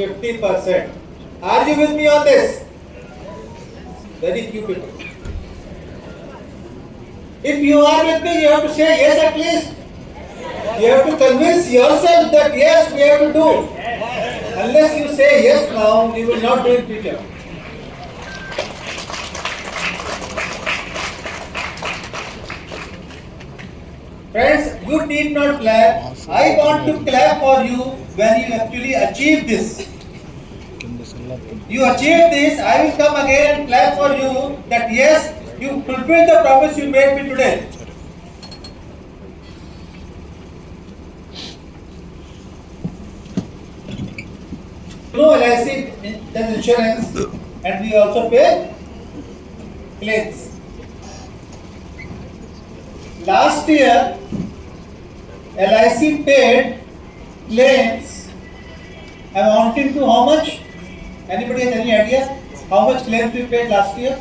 50%. Are you with me on this? Very few people. If you are with me, you have to say yes at least. You have to convince yourself that yes, we have to do. Unless you say yes now, you will not do it in future. Friends, you need not clap. I want to clap for you when you actually achieve this. You achieve this, I will come again and clap for you that yes, you fulfilled the promise you made me today. No, LIC does insurance and we also pay claims. Last year, LIC paid claims amounting to how much? Anybody has any idea? How much claims we paid last year?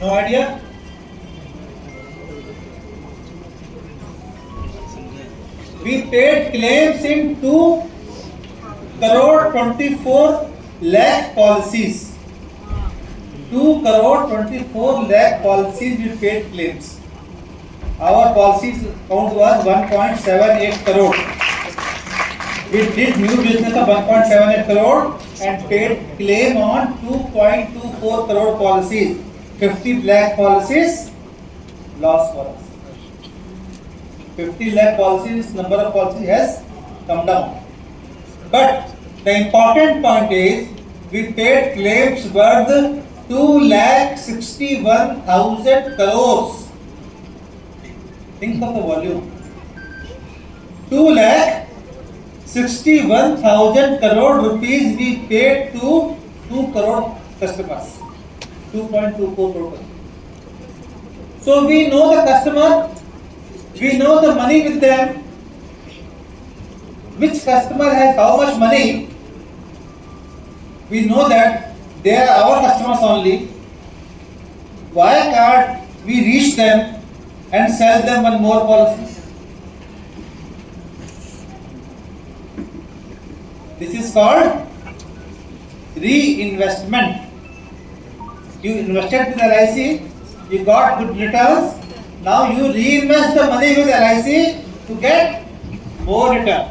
No idea? We paid claims in 2 crore 24 lakh policies. 2 crore 24 lakh policies we paid claims. Our policies count was 1.78 crore. We did new business of 1.78 crore and paid claim on 2.24 crore policies. 50 lakh policies, loss for us. 50 lakh policies, number of policies has come down. But the important point is, we paid claims worth 2,61,000 crores. Think of the volume. 2,61,000 crore rupees we paid to 2 crore customers. 2.24 crore. So we know the customer, we know the money with them, which customer has how much money. We know that they are our customers only. Why can't we reach them and sell them one more policy? This is called reinvestment. You invested with LIC, you got good returns. Now you reinvest the money with LIC to get more return.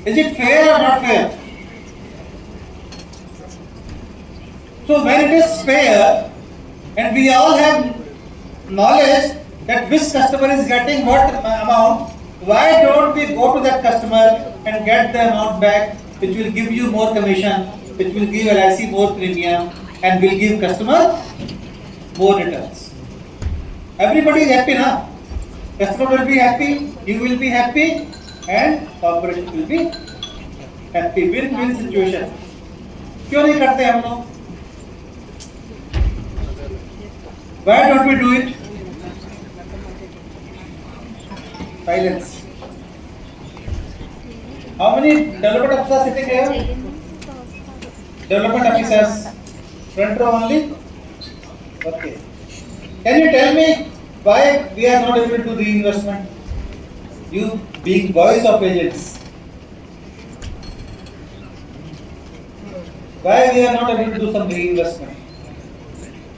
Is it fair or not fair? So when it is fair and we all have knowledge that which customer is getting what amount, why don't we go to that customer and get the amount back, which will give you more commission, which will give LIC more premium and will give customer more returns. Everybody is happy now. Customer will be happy, you will be happy and corporation will be happy. Win-win situation. क्यों नहीं करते हम लोग? Why don't we do it? Silence. How many development officers sitting here? Development officers. Front row only? Okay. Can you tell me why we are not able to do reinvestment? You being voice of agents. Why we are not able to do some reinvestment?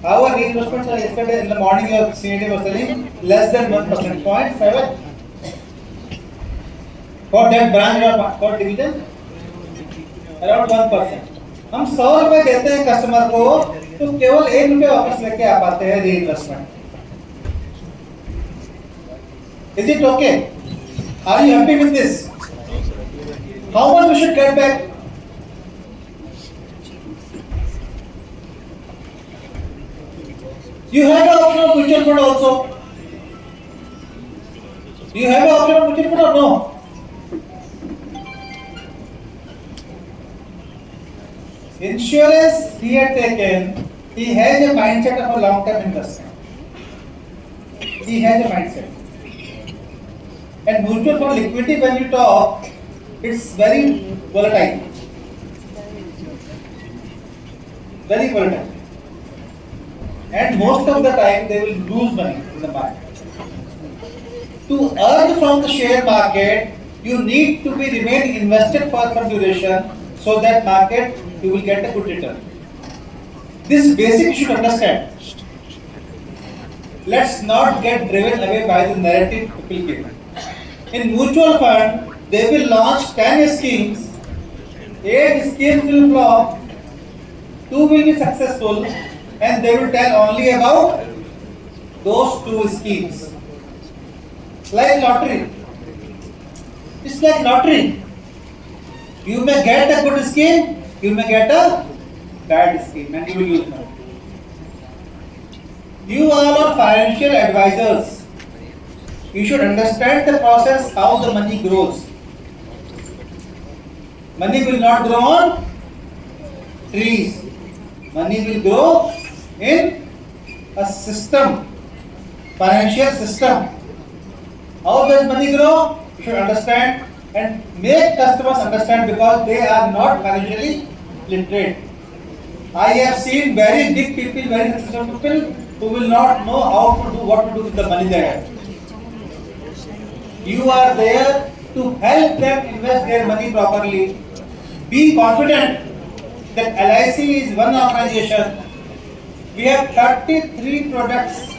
Our reinvestments are yesterday in the morning your CND was telling less than 1%, 0.7 for that branch or for division, around 1%. हम 100 रुपए देते हैं customer को तो केवल 1 रुपए वापस लेके आ पाते हैं reinvestment. Is it okay? Are you happy with this? How much we should get back? You have an option of mutual fund also. Do you have an option of mutual fund or no? Insurance he had taken, he has a mindset of a long-term investment. He has a mindset. And mutual fund liquidity, when you talk, it's very volatile. Very volatile. And most of the time they will lose money in the market. To earn from the share market, you need to be remain invested for some duration, so that market you will get a good return. This basic you should understand. Let's not get driven away by the narrative people give. In mutual fund, they will launch 10 schemes, 8 schemes will flop, 2 will be successful, and they will tell only about those 2 schemes. Like lottery. It's like lottery. You may get a good scheme, you may get a bad scheme, and you will lose money. You all are financial advisors. You should understand the process, how the money grows. Money will not grow on trees. Money will grow in a system, financial system. How does money grow? You should understand and make customers understand, because they are not financially literate. I have seen very big people, very successful people who will not know how to do, what to do with the money they have. You are there to help them invest their money properly. Be confident that LIC is one organization. We have 33 products.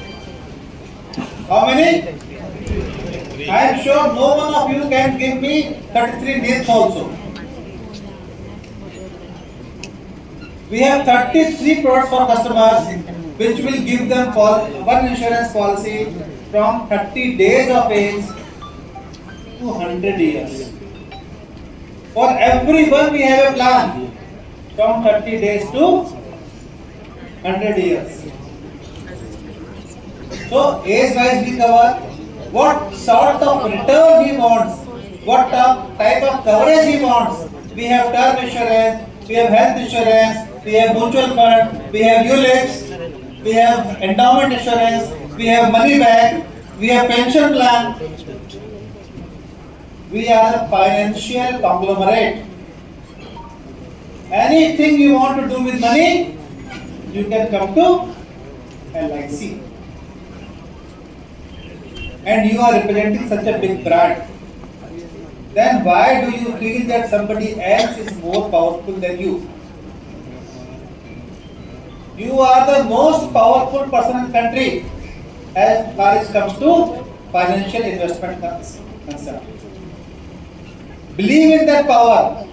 How many? I am sure no one of you can give me 33 names also. We have 33 products for customers, which will give them one insurance policy from 30 days of age to 100 years. For everyone we have a plan from 30 days to 100 years. So age wise we cover what sort of return he wants, what type of coverage he wants. We have term insurance, we have health insurance, we have mutual fund, we have ULIPs, we have endowment insurance, we have money back, we have pension plan. We are a financial conglomerate. Anything you want to do with money, you can come to LIC. And you are representing such a big brand. Then why do you feel that somebody else is more powerful than you? You are the most powerful person in the country as far as comes to financial investment concerned. Believe in that power.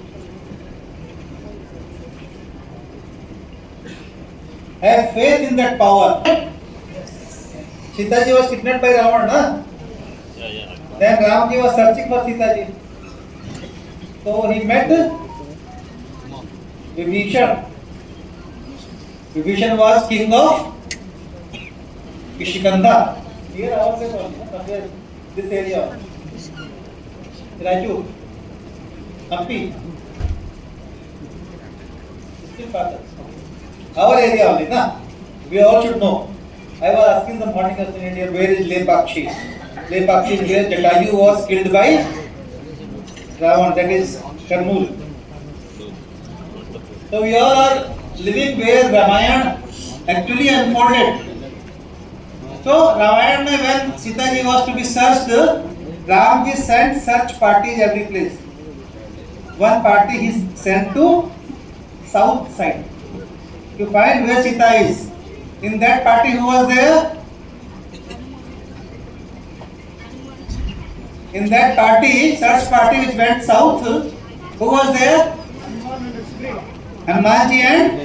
Have faith in that power. Sita ji was kidnapped by Ravan, na? Then Ram ji was searching for Sita ji. So he met Vibhishan. Vibhishan was king of Kishikanda. Here also, this area. Raju. Hampi. Our area only, na? We all should know. I was asking the morning of India, where is Lepakshi? Lepakshi is where Jatayu was killed by Ravan, that is Karnool. So we all are living where Ramayana actually unfolded. So Ramayana, when Sita ji was to be searched, Ram ji sent search parties every place. One party he sent to south side to find where Sita is. In that party, who was there? In that party, search party which went south, who was there? Hanumanji and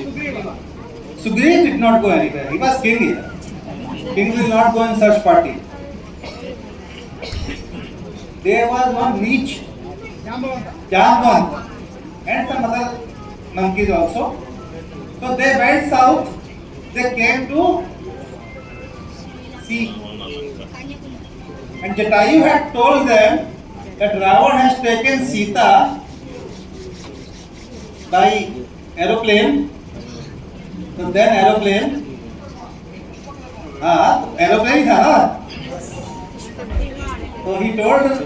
Sugriv did not go anywhere. He was king here. King will not go in search party. There was one leech, Jambon, and some other monkeys also. So they went south. They came to sea. And Jatayu had told them that Ravan has taken Sita by aeroplane. So then aeroplane. Aeroplane tha na. So he told